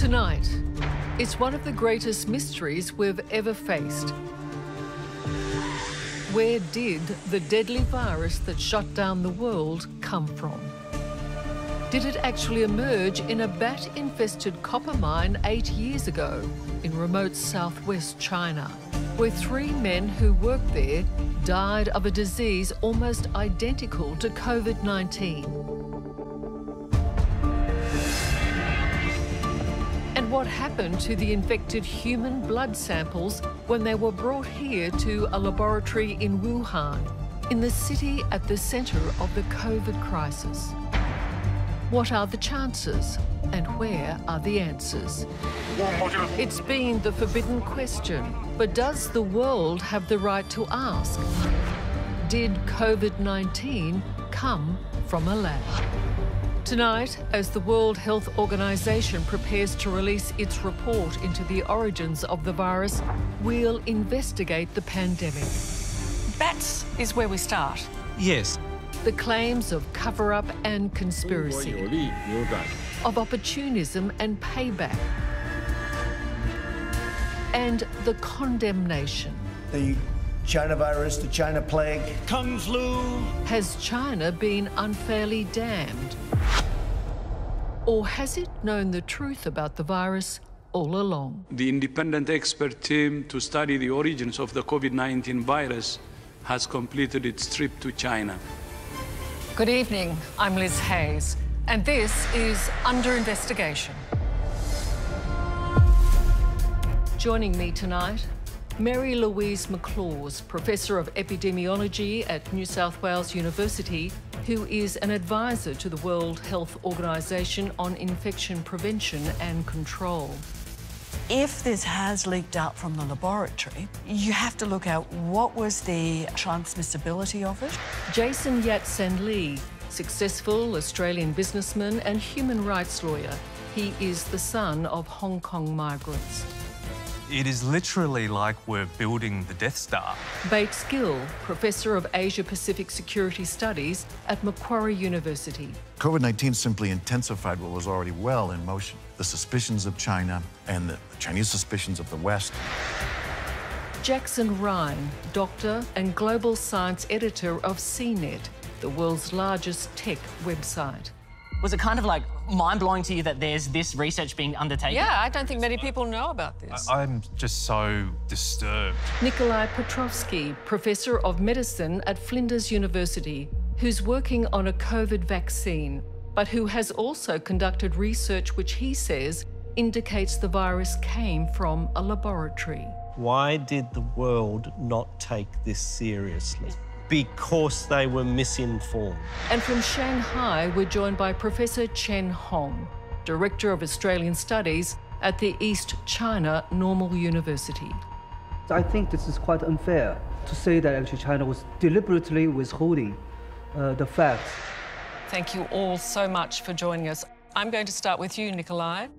Tonight, it's one of the greatest mysteries we've ever faced. Where did the deadly virus that shut down the world come from? Did it actually emerge in a bat-infested copper mine 8 years ago in remote southwest China, where 3 men who worked there died of a disease almost identical to COVID-19? And what happened to the infected human blood samples when they were brought here to a laboratory in Wuhan, in the city at the centre of the COVID crisis? What are the chances, and where are the answers? It's been the forbidden question, but does the world have the right to ask? Did COVID-19 come from a lab? Tonight, as the World Health Organization prepares to release its report into the origins of the virus, we'll investigate the pandemic. Bats is where we start. Yes. The claims of cover-up and conspiracy, of opportunism and payback, and the condemnation. The China virus, the China plague. Kung flu. Has China been unfairly damned? Or has it known the truth about the virus all along? The independent expert team to study the origins of the COVID-19 virus has completed its trip to China. Good evening, I'm Liz Hayes, and this is Under Investigation. Joining me tonight, Mary Louise McLaws, Professor of Epidemiology at New South Wales University, who is an advisor to the World Health Organization on infection prevention and control. If this has leaked out from the laboratory, you have to look at what was the transmissibility of it. Jason Yat-Sen Lee, successful Australian businessman and human rights lawyer. He is the son of Hong Kong migrants. It is literally like we're building the Death Star. Bates Gill, Professor of Asia-Pacific Security Studies at Macquarie University. COVID-19 simply intensified what was already well in motion. The suspicions of China and the Chinese suspicions of the West. Jackson Ryan, doctor and global science editor of CNET, the world's largest tech website. Was it kind of like mind-blowing to you that there's this research being undertaken? Yeah, I don't think many people know about this. I'm just so disturbed. Nikolai Petrovsky, Professor of Medicine at Flinders University, who's working on a COVID vaccine, but who has also conducted research which he says indicates the virus came from a laboratory. Why did the world not take this seriously? Because they were misinformed. And from Shanghai, we're joined by Professor Chen Hong, Director of Australian Studies at the East China Normal University. I think this is quite unfair to say that actually China was deliberately withholding the facts. Thank you all so much for joining us. I'm going to start with you, Nikolai.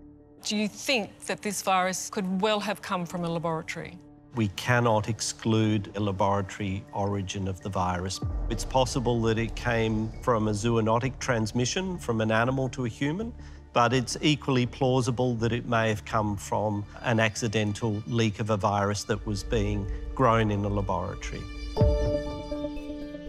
Do you think that this virus could well have come from a laboratory? We cannot exclude a laboratory origin of the virus. It's possible that it came from a zoonotic transmission from an animal to a human, but it's equally plausible that it may have come from an accidental leak of a virus that was being grown in a laboratory.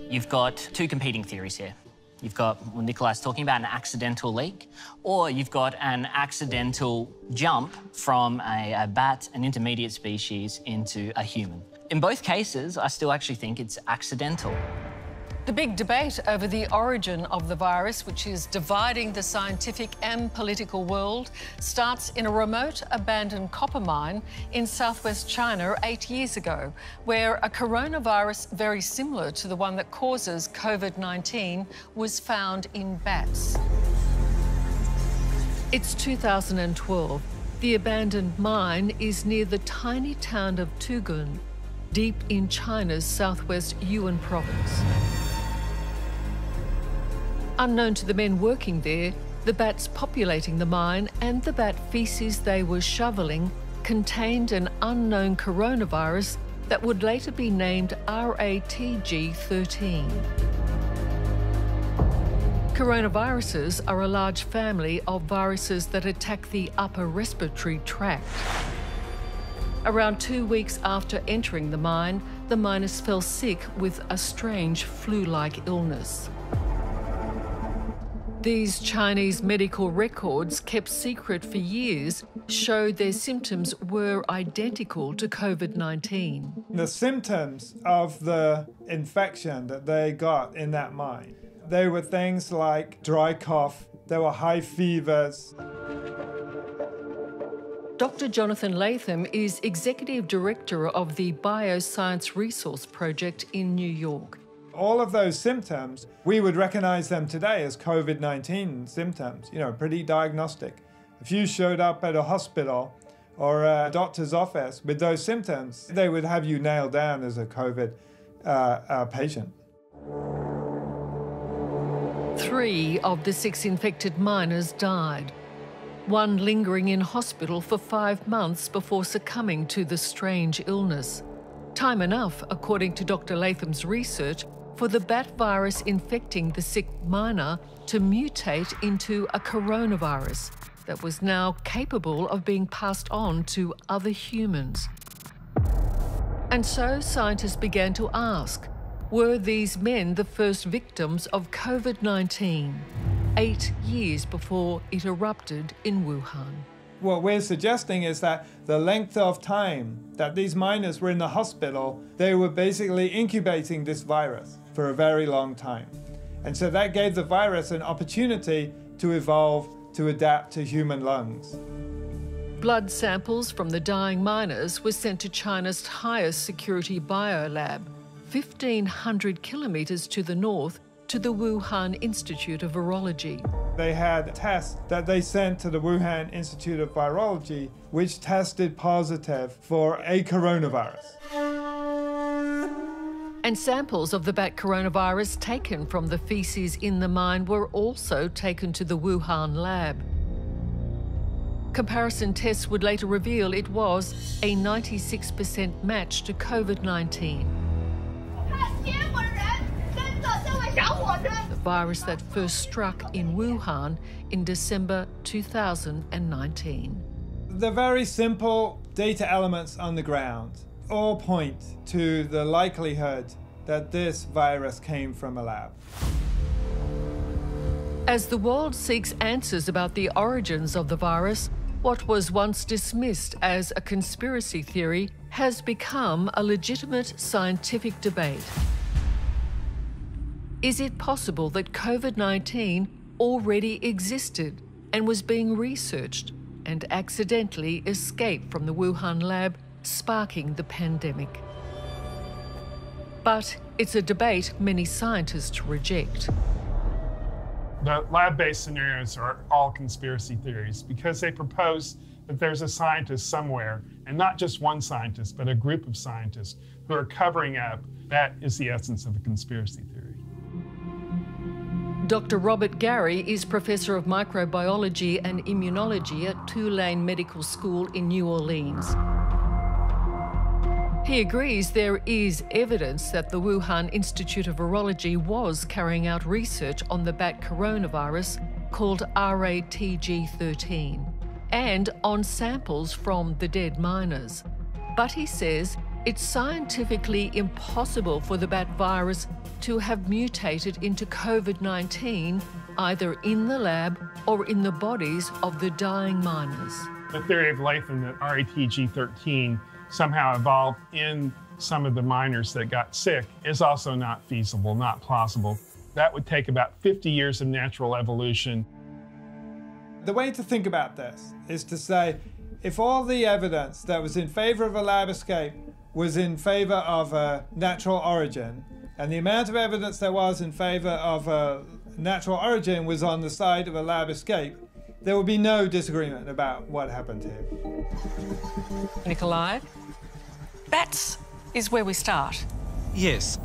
You've got 2 competing theories here. You've got what Nikolai's talking about, an accidental leak, or you've got an accidental jump from a bat, an intermediate species, into a human. In both cases, I still actually think it's accidental. The big debate over the origin of the virus, which is dividing the scientific and political world, starts in a remote, abandoned copper mine in southwest China 8 years ago, where a coronavirus very similar to the one that causes COVID-19 was found in bats. It's 2012. The abandoned mine is near the tiny town of Tugun, deep in China's southwest Yunnan province. Unknown to the men working there, the bats populating the mine and the bat feces they were shoveling contained an unknown coronavirus that would later be named RATG13. Coronaviruses are a large family of viruses that attack the upper respiratory tract. Around 2 weeks after entering the mine, the miners fell sick with a strange flu-like illness. These Chinese medical records, kept secret for years, showed their symptoms were identical to COVID-19. The symptoms of the infection that they got in that mine, they were things like dry cough, there were high fevers. Dr. Jonathan Latham is Executive Director of the Bioscience Resource Project in New York. All of those symptoms, we would recognize them today as COVID-19 symptoms, pretty diagnostic. If you showed up at a hospital or a doctor's office with those symptoms, they would have you nailed down as a COVID patient. 3 of the 6 infected miners died, one lingering in hospital for 5 months before succumbing to the strange illness. Time enough, according to Dr. Latham's research, for the bat virus infecting the sick miner to mutate into a coronavirus that was now capable of being passed on to other humans. And so scientists began to ask, were these men the first victims of COVID-19, 8 years before it erupted in Wuhan? What we're suggesting is that the length of time that these miners were in the hospital, they were basically incubating this virus for a very long time. And so that gave the virus an opportunity to evolve, to adapt to human lungs. Blood samples from the dying miners were sent to China's highest security biolab, 1,500 kilometres to the north, to the Wuhan Institute of Virology. They had tests that they sent to the Wuhan Institute of Virology, which tested positive for a coronavirus. And samples of the bat coronavirus taken from the feces in the mine were also taken to the Wuhan lab. Comparison tests would later reveal it was a 96% match to COVID-19. The virus that first struck in Wuhan in December 2019. The very simple data elements on the ground all point to the likelihood that this virus came from a lab. As the world seeks answers about the origins of the virus, what was once dismissed as a conspiracy theory has become a legitimate scientific debate. Is it possible that COVID-19 already existed and was being researched and accidentally escaped from the Wuhan lab, sparking the pandemic? But it's a debate many scientists reject. The lab-based scenarios are all conspiracy theories because they propose that there's a scientist somewhere, and not just one scientist, but a group of scientists who are covering up. That is the essence of a conspiracy theory. Dr. Robert Gary is Professor of Microbiology and Immunology at Tulane Medical School in New Orleans. He agrees there is evidence that the Wuhan Institute of Virology was carrying out research on the bat coronavirus called RATG13 and on samples from the dead miners. But he says it's scientifically impossible for the bat virus to have mutated into COVID-19 either in the lab or in the bodies of the dying miners. The theory of Latham that RATG13 somehow evolved in some of the miners that got sick is also not feasible, not plausible. That would take about 50 years of natural evolution. The way to think about this is to say, if all the evidence that was in favor of a lab escape was in favor of a natural origin, and the amount of evidence there was in favor of a natural origin was on the side of a lab escape, there would be no disagreement about what happened here. Nikolai? Bats is where we start. Yes,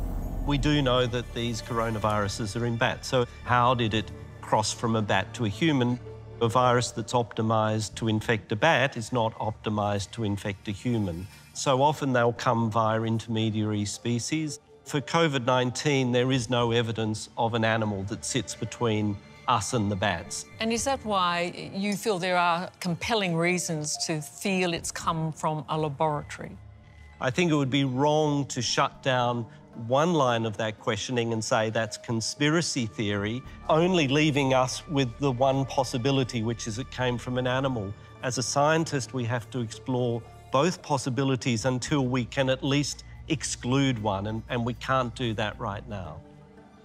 we do know that these coronaviruses are in bats. So how did it cross from a bat to a human? A virus that's optimised to infect a bat is not optimised to infect a human. So often they'll come via intermediary species. For COVID-19, there is no evidence of an animal that sits between us and the bats. And is that why you feel there are compelling reasons to feel it's come from a laboratory? I think it would be wrong to shut down one line of that questioning and say that's conspiracy theory, only leaving us with the one possibility, which is it came from an animal. As a scientist, we have to explore both possibilities until we can at least exclude one, and we can't do that right now.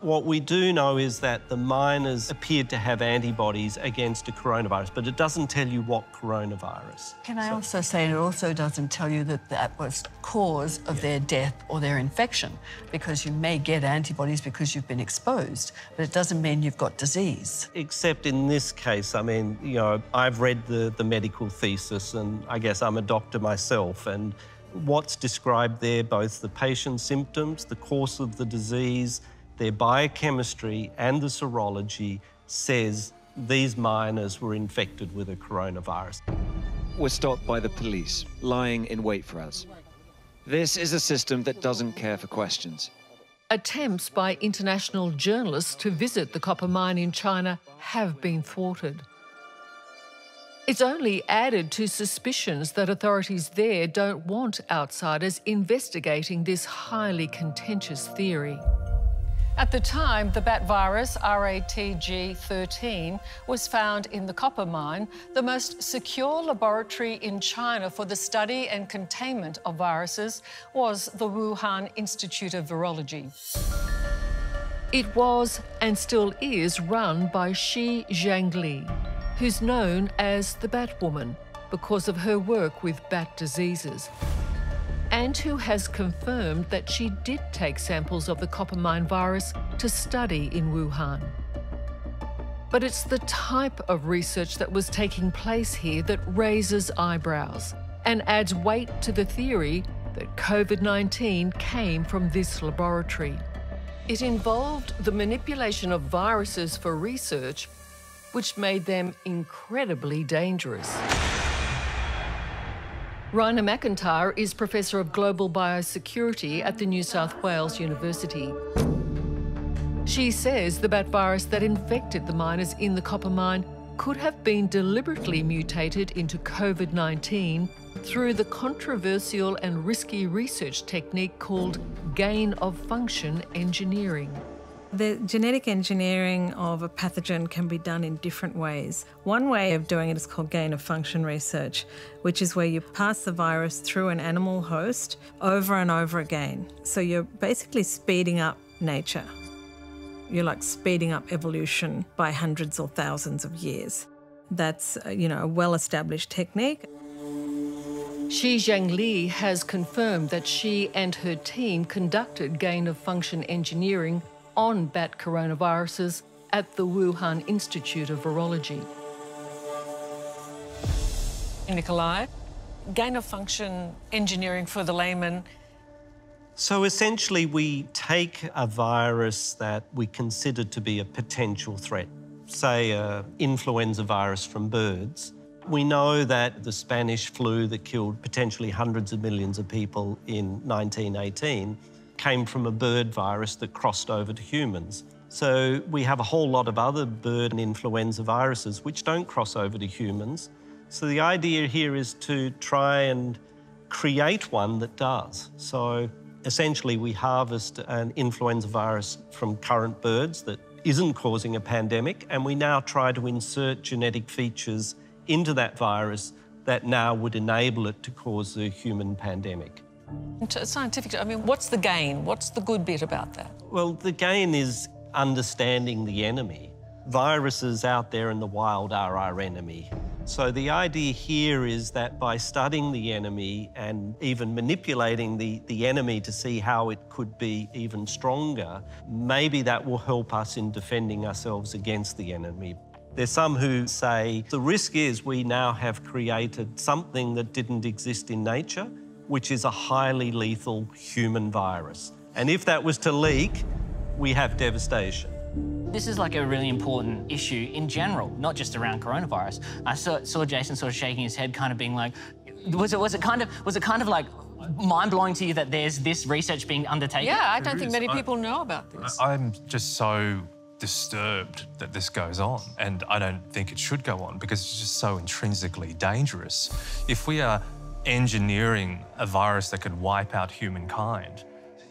What we do know is that the miners appeared to have antibodies against a coronavirus, but it doesn't tell you what coronavirus. Can I also say it also doesn't tell you that that was cause of their death or their infection, because you may get antibodies because you've been exposed, but it doesn't mean you've got disease. Except in this case, I mean, you know, I've read the medical thesis, and I guess I'm a doctor myself, and what's described there, both the patient's symptoms, the course of the disease, their biochemistry and the serology says these miners were infected with a coronavirus. We're stopped by the police, lying in wait for us. This is a system that doesn't care for questions. Attempts by international journalists to visit the copper mine in China have been thwarted. It's only added to suspicions that authorities there don't want outsiders investigating this highly contentious theory. At the time, the bat virus, RATG13, was found in the copper mine, the most secure laboratory in China for the study and containment of viruses was the Wuhan Institute of Virology. It was, and still is, run by Shi Zhangli, who's known as the Batwoman because of her work with bat diseases, and who has confirmed that she did take samples of the copper mine virus to study in Wuhan. But it's the type of research that was taking place here that raises eyebrows and adds weight to the theory that COVID-19 came from this laboratory. It involved the manipulation of viruses for research, which made them incredibly dangerous. Raina McIntyre is Professor of Global Biosecurity at the New South Wales University. She says the bat virus that infected the miners in the copper mine could have been deliberately mutated into COVID-19 through the controversial and risky research technique called gain-of-function engineering. The genetic engineering of a pathogen can be done in different ways. One way of doing it is called gain-of-function research, which is where you pass the virus through an animal host over and over again. So you're basically speeding up nature. You're like speeding up evolution by hundreds or thousands of years. That's, a well-established technique. Shi Zhangli has confirmed that she and her team conducted gain-of-function engineering on bat coronaviruses at the Wuhan Institute of Virology. Nikolai, gain-of-function engineering for the layman. So essentially, we take a virus that we consider to be a potential threat, say an influenza virus from birds. We know that the Spanish flu that killed potentially hundreds of millions of people in 1918 came from a bird virus that crossed over to humans. So we have a whole lot of other bird and influenza viruses which don't cross over to humans. So the idea here is to try and create one that does. So essentially we harvest an influenza virus from current birds that isn't causing a pandemic, and we now try to insert genetic features into that virus that now would enable it to cause a human pandemic. Scientifically, what's the gain? What's the good bit about that? Well, the gain is understanding the enemy. Viruses out there in the wild are our enemy. So the idea here is that by studying the enemy and even manipulating the enemy to see how it could be even stronger, maybe that will help us in defending ourselves against the enemy. There's some who say the risk is we now have created something that didn't exist in nature, which is a highly lethal human virus. And if that was to leak, we have devastation. This is like a really important issue in general, not just around coronavirus. I saw Jason sort of shaking his head, kind of being like, was it kind of like mind-blowing to you that there's this research being undertaken? Yeah, I don't think many people know about this. I'm just so disturbed that this goes on, and I don't think it should go on because it's just so intrinsically dangerous. If we are engineering a virus that could wipe out humankind,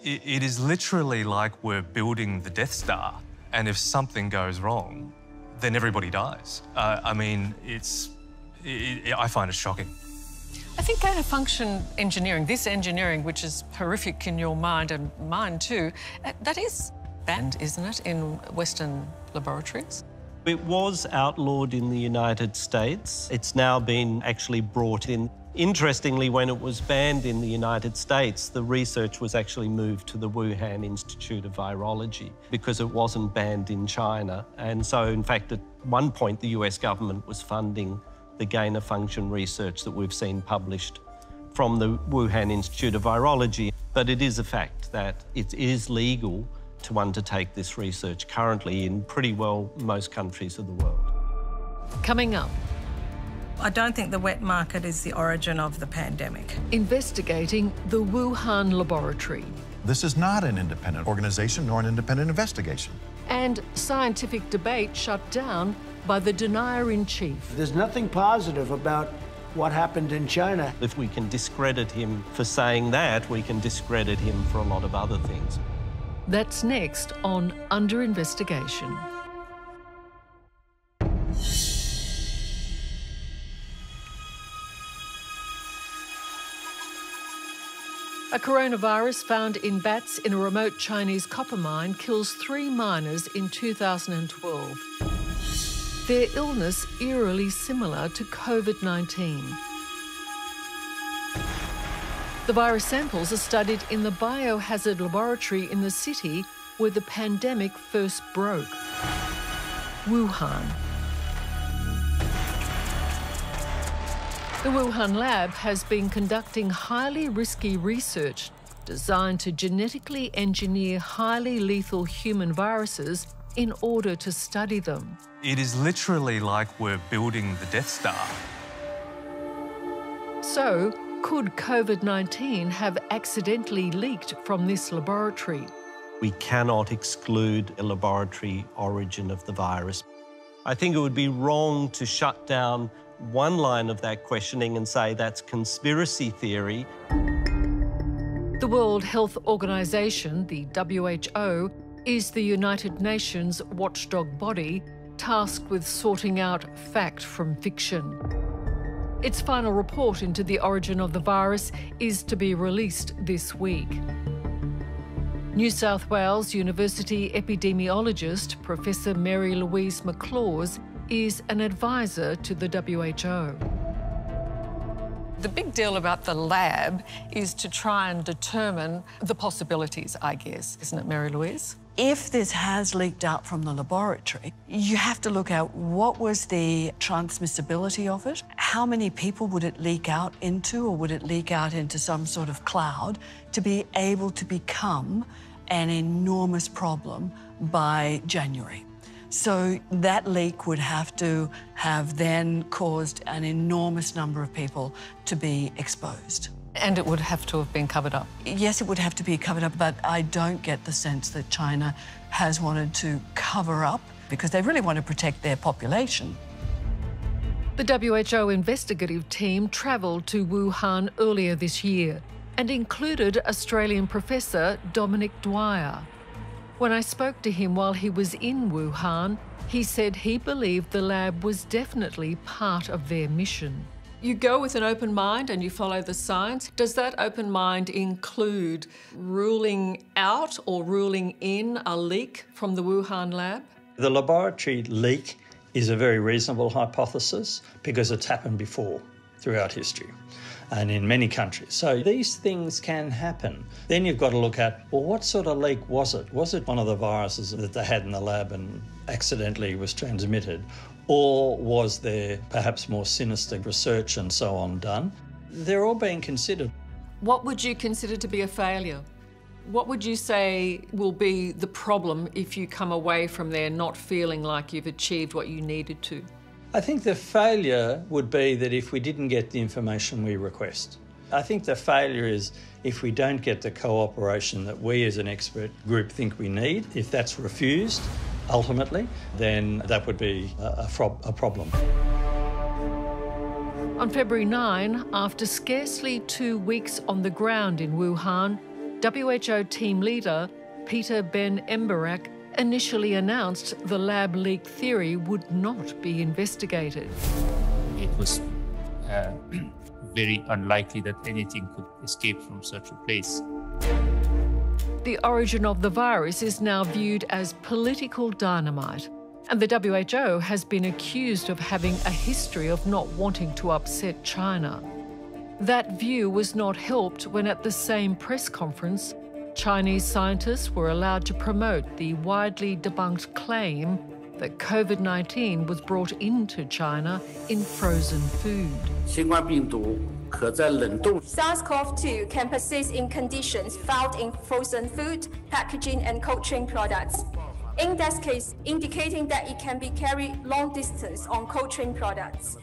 it is literally like we're building the Death Star, and if something goes wrong, then everybody dies. I mean, I find it shocking. I think gain-of-function engineering, this engineering, which is horrific in your mind and mine too, that is banned, isn't it, in Western laboratories? It was outlawed in the United States. It's now been actually brought in. Interestingly, when it was banned in the United States, the research was actually moved to the Wuhan Institute of Virology because it wasn't banned in China. And so, in fact, at one point, the US government was funding the gain-of-function research that we've seen published from the Wuhan Institute of Virology. But it is a fact that it is legal to undertake this research currently in pretty well most countries of the world. Coming up. I don't think the wet market is the origin of the pandemic. Investigating the Wuhan laboratory. This is not an independent organization nor an independent investigation. And scientific debate shut down by the denier-in-chief. There's nothing positive about what happened in China. If we can discredit him for saying that, we can discredit him for a lot of other things. That's next on Under Investigation. A coronavirus found in bats in a remote Chinese copper mine kills 3 miners in 2012. Their illness eerily similar to COVID-19. The virus samples are studied in the biohazard laboratory in the city where the pandemic first broke, Wuhan. The Wuhan lab has been conducting highly risky research designed to genetically engineer highly lethal human viruses in order to study them. It is literally like we're building the Death Star. So, could COVID-19 have accidentally leaked from this laboratory? We cannot exclude a laboratory origin of the virus. I think it would be wrong to shut down one line of that questioning and say that's conspiracy theory. The World Health Organization, the WHO, is the United Nations watchdog body tasked with sorting out fact from fiction. Its final report into the origin of the virus is to be released this week. New South Wales University epidemiologist Professor Mary Louise McLaws is an advisor to the WHO. The big deal about the lab is to try and determine the possibilities, I guess, isn't it, Mary Louise? If this has leaked out from the laboratory, you have to look at what was the transmissibility of it, how many people would it leak out into, or would it leak out into some sort of cloud to be able to become an enormous problem by January. So that leak would have to have then caused an enormous number of people to be exposed. And it would have to have been covered up. Yes, it would have to be covered up, but I don't get the sense that China has wanted to cover up because they really want to protect their population. The WHO investigative team travelled to Wuhan earlier this year and included Australian professor Dominic Dwyer. When I spoke to him while he was in Wuhan, he said he believed the lab was definitely part of their mission. You go with an open mind and you follow the science. Does that open mind include ruling out or ruling in a leak from the Wuhan lab? The laboratory leak is a very reasonable hypothesis because it's happened before throughout history and in many countries. So these things can happen. Then you've got to look at, well, what sort of leak was it? Was it one of the viruses that they had in the lab and accidentally was transmitted? Or was there perhaps more sinister research and so on done? They're all being considered. What would you consider to be a failure? What would you say will be the problem if you come away from there not feeling like you've achieved what you needed to? I think the failure would be that if we didn't get the information we request. I think the failure is if we don't get the cooperation that we as an expert group think we need. If that's refused, ultimately, then that would be a problem. On February 9, after scarcely 2 weeks on the ground in Wuhan, WHO team leader Peter Ben Emberak initially announced the lab leak theory would not be investigated. It was very unlikely that anything could escape from such a place. The origin of the virus is now viewed as political dynamite, and the WHO has been accused of having a history of not wanting to upset China. That view was not helped when at the same press conference, Chinese scientists were allowed to promote the widely debunked claim that COVID-19 was brought into China in frozen food. SARS-CoV-2 can persist in conditions found in frozen food, packaging and cold chain products. In that case, indicating that it can be carried long distance on cold chain products.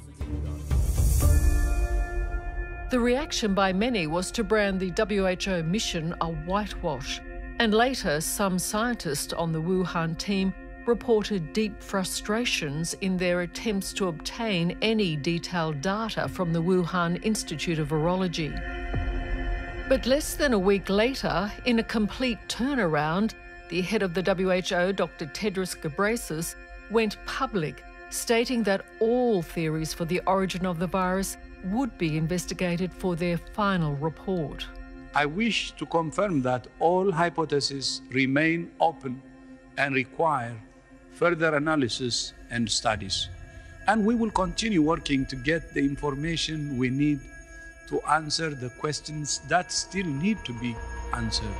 The reaction by many was to brand the WHO mission a whitewash, and later some scientists on the Wuhan team reported deep frustrations in their attempts to obtain any detailed data from the Wuhan Institute of Virology. But less than a week later, in a complete turnaround, the head of the WHO, Dr. Tedros Ghebreyesus, went public, stating that all theories for the origin of the virus would be investigated for their final report. I wish to confirm that all hypotheses remain open and require further analysis and studies. And we will continue working to get the information we need to answer the questions that still need to be answered.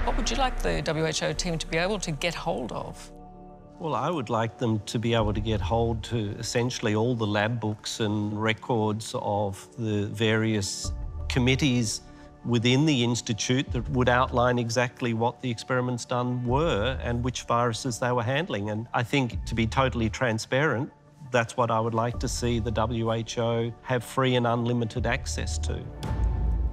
What would you like the WHO team to be able to get hold of? Well, I would like them to be able to get hold to essentially all the lab books and records of the various committees within the Institute that would outline exactly what the experiments done were and which viruses they were handling. And I think, to be totally transparent, that's what I would like to see the WHO have free and unlimited access to.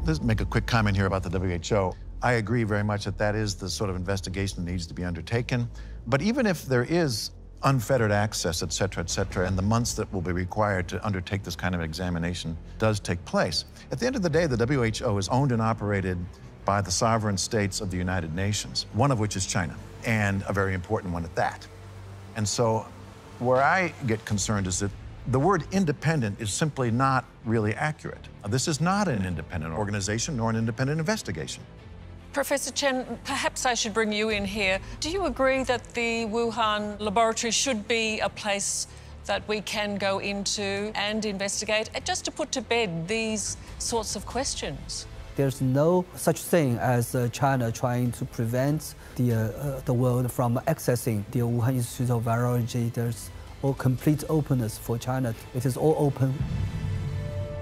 Let's make a quick comment here about the WHO. I agree very much that that is the sort of investigation that needs to be undertaken. But even if there is unfettered access, et cetera, and the months that will be required to undertake this kind of examination does take place, at the end of the day, the WHO is owned and operated by the sovereign states of the United Nations, one of which is China, and a very important one at that. And so where I get concerned is that the word independent is simply not really accurate. This is not an independent organization nor an independent investigation. Professor Chen, perhaps I should bring you in here. Do you agree that the Wuhan laboratory should be a place that we can go into and investigate, just to put to bed these sorts of questions? There's no such thing as China trying to prevent the world from accessing the Wuhan Institute of Virology. There's all complete openness for China. It is all open.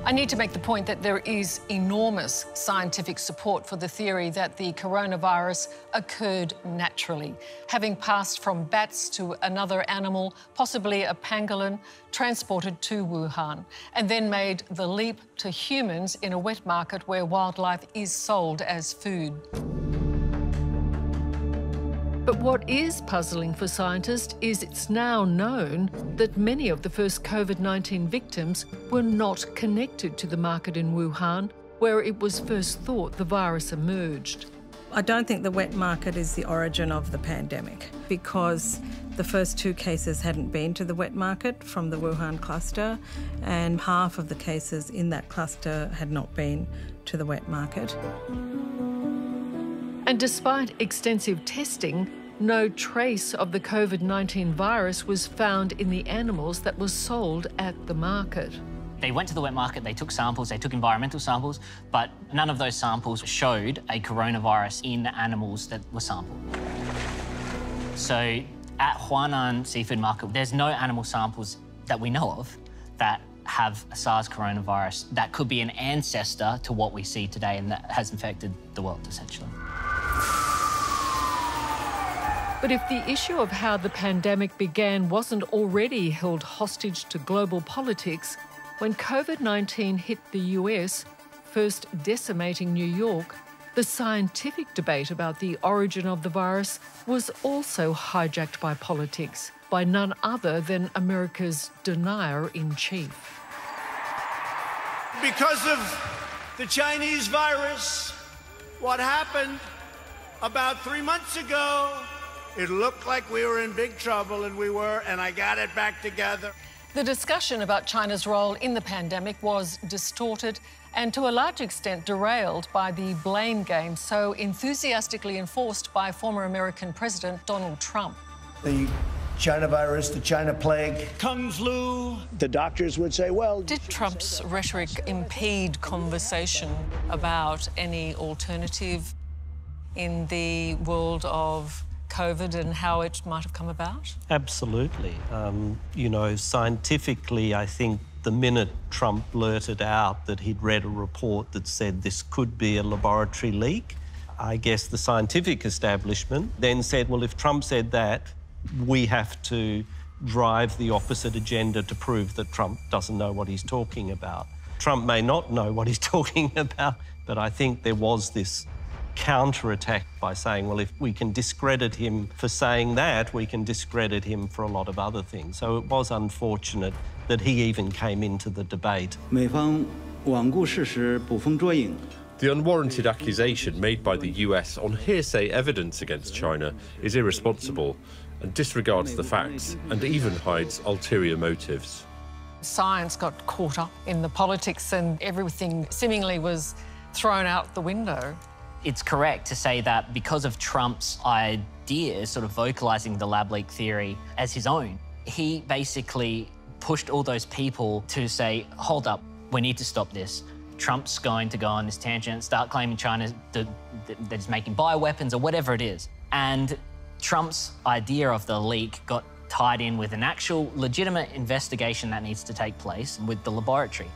I need to make the point that there is enormous scientific support for the theory that the coronavirus occurred naturally, having passed from bats to another animal, possibly a pangolin, transported to Wuhan, and then made the leap to humans in a wet market where wildlife is sold as food. But what is puzzling for scientists is it's now known that many of the first COVID-19 victims were not connected to the market in Wuhan, where it was first thought the virus emerged. I don't think the wet market is the origin of the pandemic because the first 2 cases hadn't been to the wet market from the Wuhan cluster, and half of the cases in that cluster had not been to the wet market. And despite extensive testing, no trace of the COVID-19 virus was found in the animals that were sold at the market. They went to the wet market, they took samples, they took environmental samples, but none of those samples showed a coronavirus in the animals that were sampled. So at Huanan Seafood Market, there's no animal samples that we know of that have a SARS coronavirus that could be an ancestor to what we see today and that has infected the world, essentially. But if the issue of how the pandemic began wasn't already held hostage to global politics, When COVID-19 hit the US, first decimating New York, the scientific debate about the origin of the virus was also hijacked by politics, by none other than America's denier-in-chief. Because of the Chinese virus, what happened about 3 months ago, it looked like we were in big trouble, and we were, and I got it back together. The discussion about China's role in the pandemic was distorted and to a large extent derailed by the blame game so enthusiastically enforced by former American President Donald Trump. The China virus, the China plague, Kung flu. The doctors would say, well... Did Trump's rhetoric impede conversation about any alternative in the world of COVID and how it might have come about? Absolutely. You know, scientifically, I think the minute Trump blurted out that he'd read a report that said this could be a laboratory leak, I guess the scientific establishment then said, well, if Trump said that, we have to drive the opposite agenda to prove that Trump doesn't know what he's talking about. Trump may not know what he's talking about, but I think there was this counterattack by saying, well, if we can discredit him for saying that, we can discredit him for a lot of other things. So it was unfortunate that he even came into the debate. The unwarranted accusation made by the US on hearsay evidence against China is irresponsible and disregards the facts and even hides ulterior motives. Science got caught up in the politics and everything seemingly was thrown out the window. It's correct to say that because of Trump's idea, sort of vocalising the lab leak theory as his own, he basically pushed all those people to say, hold up, we need to stop this. Trump's going to go on this tangent, start claiming China that is making bioweapons or whatever it is. And Trump's idea of the leak got tied in with an actual legitimate investigation that needs to take place with the laboratory.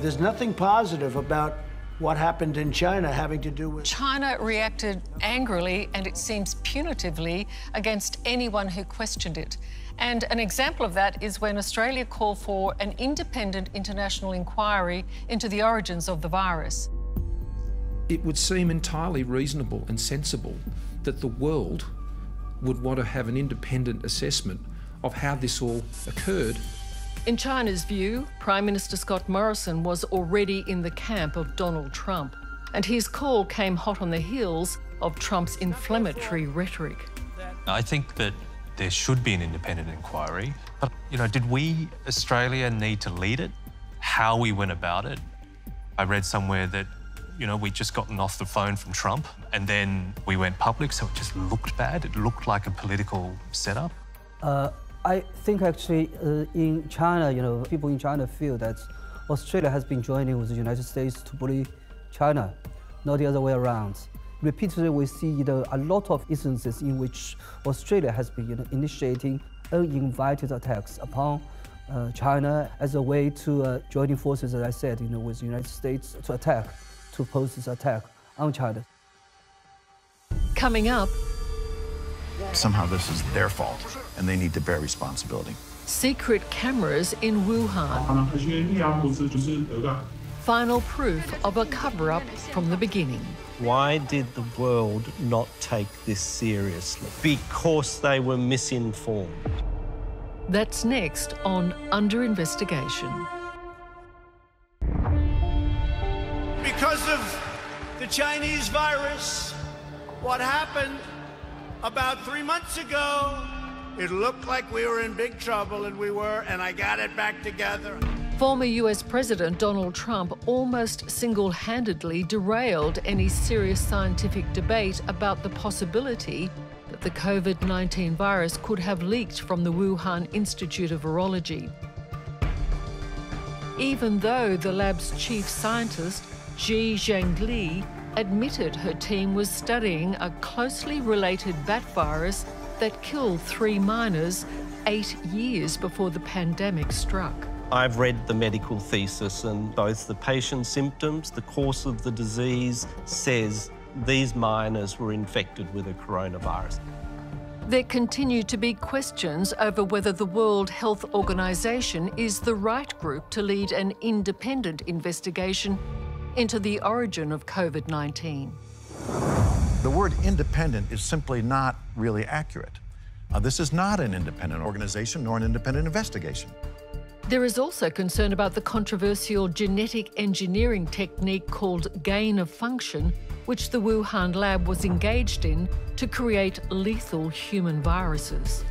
There's nothing positive about what happened in China having to do with... China reacted angrily and it seems punitively against anyone who questioned it. And an example of that is when Australia called for an independent international inquiry into the origins of the virus. It would seem entirely reasonable and sensible that the world would want to have an independent assessment of how this all occurred. In China's view, Prime Minister Scott Morrison was already in the camp of Donald Trump, and his call came hot on the heels of Trump's inflammatory rhetoric. I think that there should be an independent inquiry, but, you know, did we, Australia, need to lead it? How we went about it? I read somewhere that, you know, we'd just gotten off the phone from Trump and then we went public, so it just looked bad. It looked like a political setup. I think actually in China, you know, people in China feel that Australia has been joining with the United States to bully China, not the other way around. Repeatedly, we see a lot of instances in which Australia has been initiating uninvited attacks upon China as a way to joining forces, as I said, with the United States to pose this attack on China. Coming up, somehow this is their fault, and they need to bear responsibility. Secret cameras in Wuhan. Final proof of a cover-up from the beginning. Why did the world not take this seriously? Because they were misinformed. That's next on Under Investigation. Because of the Chinese virus, what happened about 3 months ago, it looked like we were in big trouble, and we were, and I got it back together. Former US President Donald Trump almost single-handedly derailed any serious scientific debate about the possibility that the COVID-19 virus could have leaked from the Wuhan Institute of Virology. Even though the lab's chief scientist, Ji Zhengli, admitted her team was studying a closely related bat virus that killed 3 miners 8 years before the pandemic struck. I've read the medical thesis, and both the patient's symptoms, the course of the disease says these miners were infected with a coronavirus. There continue to be questions over whether the World Health Organization is the right group to lead an independent investigation into the origin of COVID-19. The word independent is simply not really accurate. This is not an independent organization nor an independent investigation. There is also concern about the controversial genetic engineering technique called gain of function, which the Wuhan lab was engaged in to create lethal human viruses.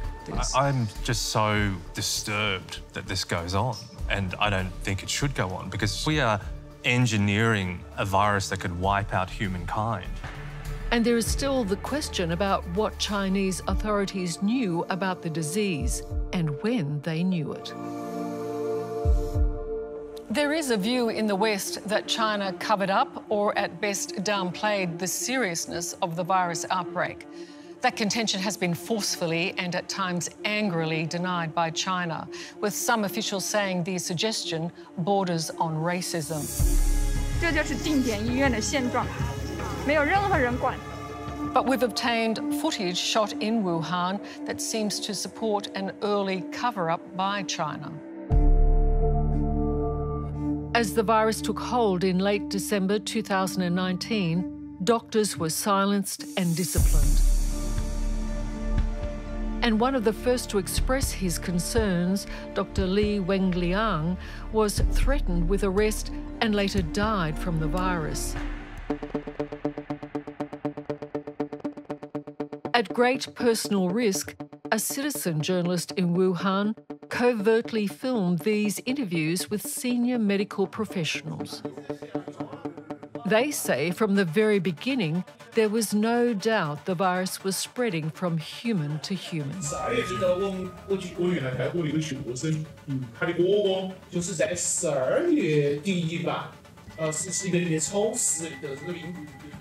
I'm just so disturbed that this goes on, and I don't think it should go on, because we are engineering a virus that could wipe out humankind. And there is still the question about what Chinese authorities knew about the disease and when they knew it. There is a view in the West that China covered up or at best downplayed the seriousness of the virus outbreak. That contention has been forcefully and at times angrily denied by China, with some officials saying the suggestion borders on racism. 这就是定点医院的现状，没有任何人管。 But we've obtained footage shot in Wuhan that seems to support an early cover-up by China. As the virus took hold in late December 2019, doctors were silenced and disciplined. And one of the first to express his concerns, Dr. Li Wenliang, was threatened with arrest and later died from the virus. At great personal risk, a citizen journalist in Wuhan covertly filmed these interviews with senior medical professionals. They say from the very beginning, there was no doubt the virus was spreading from human to human. 12月这个温远来过一个全国生，他的哥哥就是在12月底吧，是一个月初10得这个病。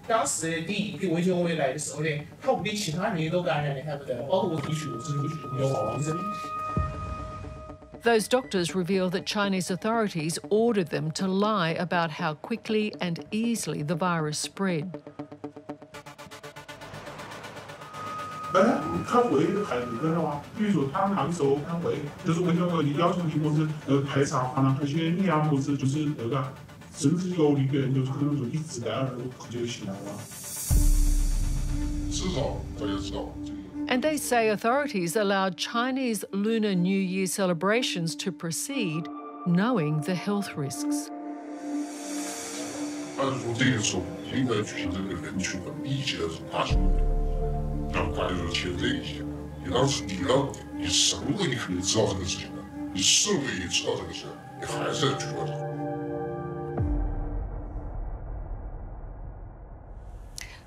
当时第一批温泉回来的时候呢，他屋里其他人也都感染了，还不得，包括我同学生有黄生。 Those doctors reveal that Chinese authorities ordered them to lie about how quickly and easily the virus spread. 他会还是真的吗？比如说他们那个时候他会，就是温泉你要求你或是排查华南海鲜你啊，或者就是那个，甚至有一个人就是可能说你自然而然就行了嘛。至少大家知道。 And they say authorities allowed Chinese Lunar New Year celebrations to proceed, knowing the health risks. 按说这个时候应该举行这个人群的密集的大型活动，让大家都贴在一起。你当时你让你什么你肯定知道这个事情的，你社会也知道这个事，你还是在举办。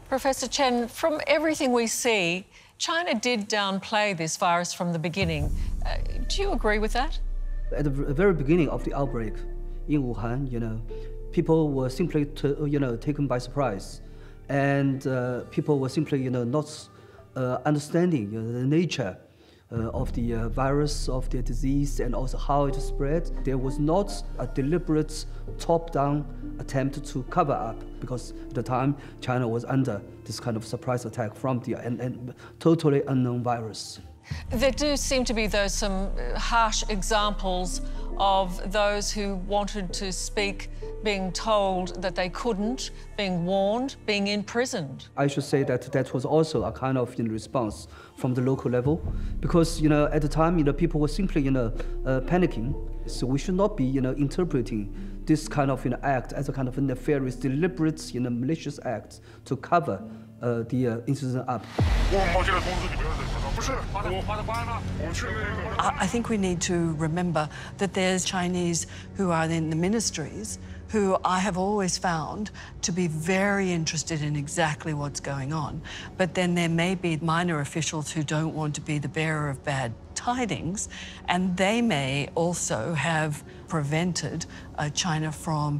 Professor Chen, from everything we see, China did downplay this virus from the beginning. Do you agree with that? At the very beginning of the outbreak in Wuhan, people were simply, taken by surprise, and people were simply, not understanding the nature of the virus, of the disease, and also how it spread. There was not a deliberate top-down attempt to cover up, because at the time China was under this kind of surprise attack from the totally unknown virus. There do seem to be, though, some harsh examples of those who wanted to speak being told that they couldn't, being warned, being imprisoned. I should say that that was also a kind of response from the local level, because at the time people were simply panicking. So we should not be interpreting this kind of act as a kind of a nefarious, deliberate, malicious act to cover the incident up. I think we need to remember that there's Chinese who are in the ministries who I have always found to be very interested in exactly what's going on. But then there may be minor officials who don't want to be the bearer of bad tidings, and they may also have prevented China from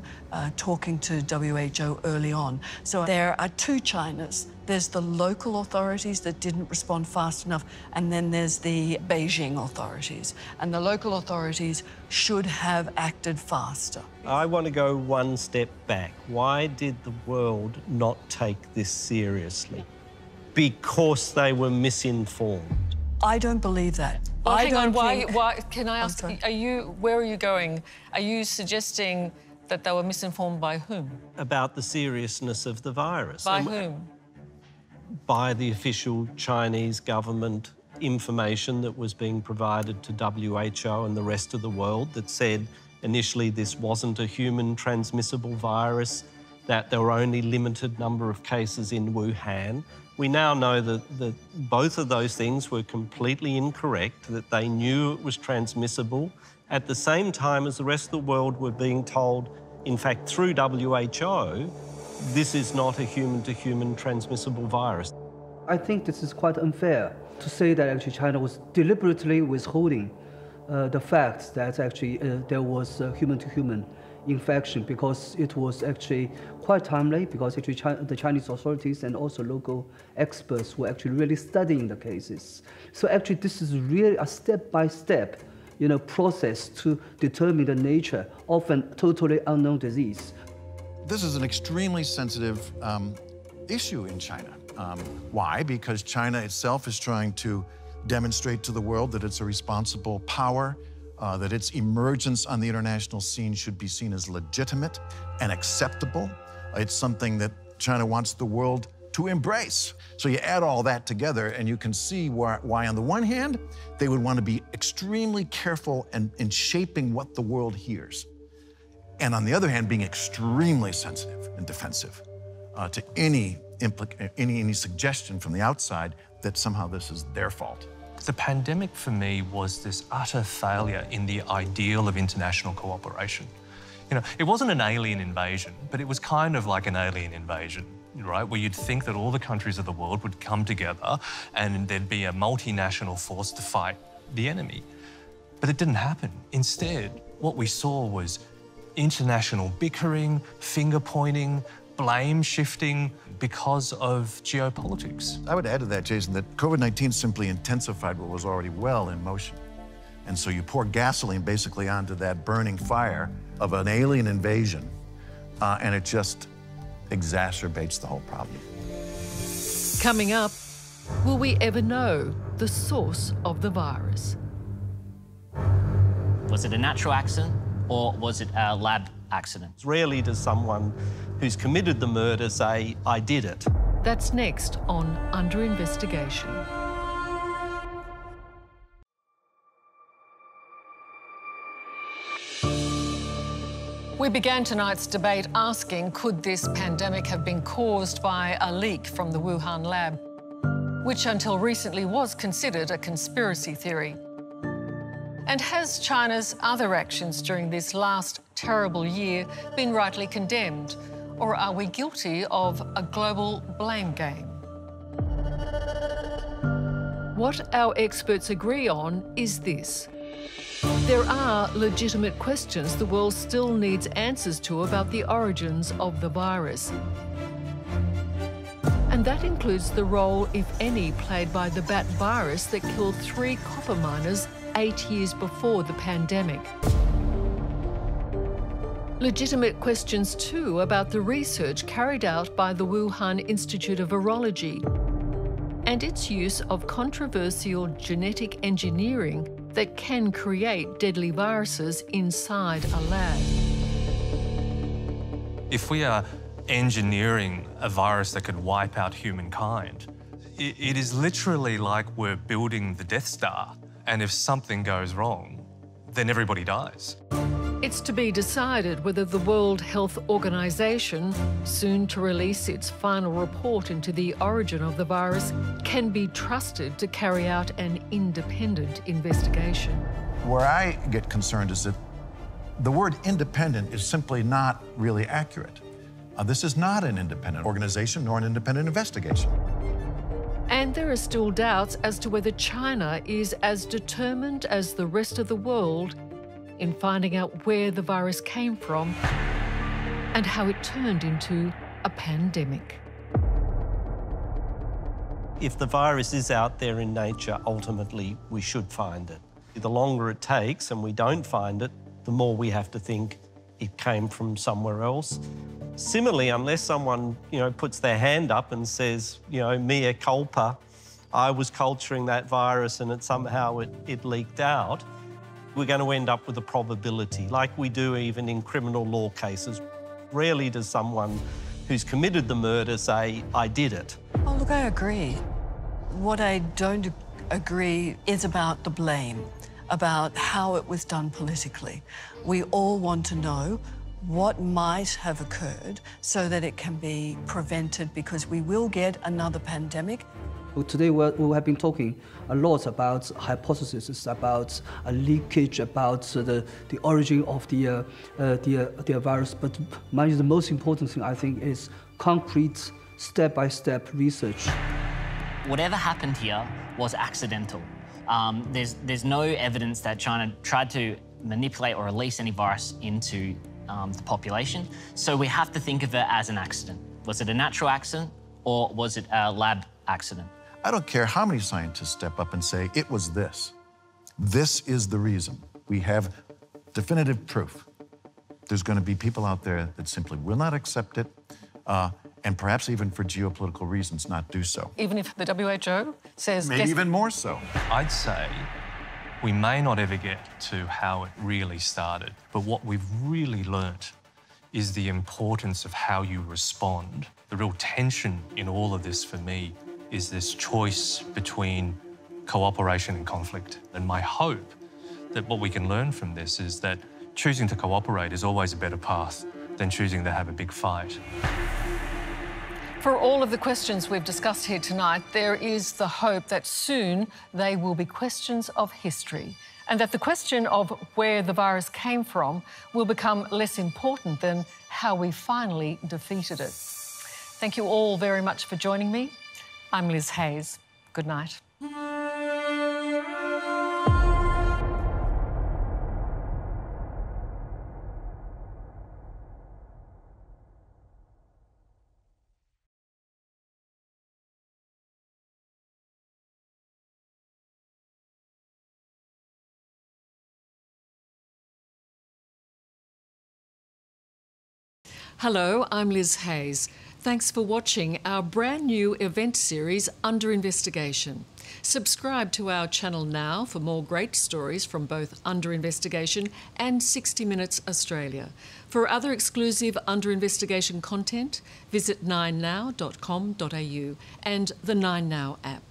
talking to WHO early on. So there are two Chinas. There's the local authorities that didn't respond fast enough, and then there's the Beijing authorities. And the local authorities should have acted faster. I want to go one step back. Why did the world not take this seriously? Because they were misinformed. I don't believe that. Well, I hang don't on, think... why, can I ask, where are you going? Are you suggesting that they were misinformed by whom? About the seriousness of the virus. By whom? By the official Chinese government information that was being provided to WHO and the rest of the world that said initially this wasn't a human transmissible virus, that there were only limited number of cases in Wuhan. We now know that both of those things were completely incorrect, that they knew it was transmissible at the same time as the rest of the world were being told, in fact, through WHO, this is not a human-to-human transmissible virus. I think this is quite unfair to say that actually China was deliberately withholding the fact that actually there was a human-to-human infection, because it was actually quite timely, because actually the Chinese authorities and also local experts were actually really studying the cases. So actually this is really a step-by-step process to determine the nature of a totally unknown disease. This is an extremely sensitive issue in China. Why? Because China itself is trying to demonstrate to the world that it's a responsible power, that its emergence on the international scene should be seen as legitimate and acceptable. It's something that China wants the world to embrace. So you add all that together and you can see why on the one hand, they would want to be extremely careful in shaping what the world hears. And on the other hand, being extremely sensitive and defensive to any suggestion from the outside that somehow this is their fault. The pandemic for me was this utter failure in the ideal of international cooperation. It wasn't an alien invasion, but it was kind of like an alien invasion, right? Where you'd think that all the countries of the world would come together and there'd be a multinational force to fight the enemy. But it didn't happen. Instead, what we saw was international bickering, finger-pointing, blame shifting because of geopolitics. I would add to that, Jason, that COVID-19 simply intensified what was already well in motion. And so you pour gasoline basically onto that burning fire of an alien invasion, and it just exacerbates the whole problem. Coming up, will we ever know the source of the virus? Was it a natural accident or was it a lab accident? Rarely does someone who's committed the murder say, I did it. That's next on Under Investigation. We began tonight's debate asking, could this pandemic have been caused by a leak from the Wuhan lab, which until recently was considered a conspiracy theory? And has China's other actions during this last terrible year been rightly condemned? Or are we guilty of a global blame game? What our experts agree on is this. There are legitimate questions the world still needs answers to about the origins of the virus. And that includes the role, if any, played by the bat virus that killed 3 copper miners 8 years before the pandemic. Legitimate questions, too, about the research carried out by the Wuhan Institute of Virology and its use of controversial genetic engineering that can create deadly viruses inside a lab. If we are engineering a virus that could wipe out humankind, it is literally like we're building the Death Star, and if something goes wrong, then everybody dies. It's to be decided whether the World Health Organization, soon to release its final report into the origin of the virus, can be trusted to carry out an independent investigation. Where I get concerned is that the word independent is simply not really accurate. This is not an independent organization nor an independent investigation. And there are still doubts as to whether China is as determined as the rest of the world in finding out where the virus came from and how it turned into a pandemic. If the virus is out there in nature, ultimately we should find it. The longer it takes and we don't find it, the more we have to think it came from somewhere else. Similarly, unless someone, puts their hand up and says, mea culpa, I was culturing that virus and somehow it leaked out, we're going to end up with a probability, like we do even in criminal law cases. Rarely does someone who's committed the murder say, I did it. Oh, look, I agree. What I don't agree is about the blame, about how it was done politically. We all want to know what might have occurred so that it can be prevented, because we will get another pandemic. Today we have been talking a lot about hypotheses, about a leakage, about the origin of the virus. But the most important thing, I think, is concrete, step-by-step research. Whatever happened here was accidental. There's no evidence that China tried to manipulate or release any virus into the population. So we have to think of it as an accident. Was it a natural accident or was it a lab accident? I don't care how many scientists step up and say, it was this. This is the reason. We have definitive proof. There's going to be people out there that simply will not accept it, and perhaps even for geopolitical reasons not do so. Even if the WHO says... Maybe even more so. I'd say we may not ever get to how it really started, but what we've really learnt is the importance of how you respond. The real tension in all of this for me is this choice between cooperation and conflict. And my hope that what we can learn from this is that choosing to cooperate is always a better path than choosing to have a big fight. For all of the questions we've discussed here tonight, there is the hope that soon they will be questions of history, and that the question of where the virus came from will become less important than how we finally defeated it. Thank you all very much for joining me. I'm Liz Hayes. Good night. Hello, I'm Liz Hayes. Thanks for watching our brand new event series, Under Investigation. Subscribe to our channel now for more great stories from both Under Investigation and 60 Minutes Australia. For other exclusive Under Investigation content, visit 9now.com.au and the 9Now app.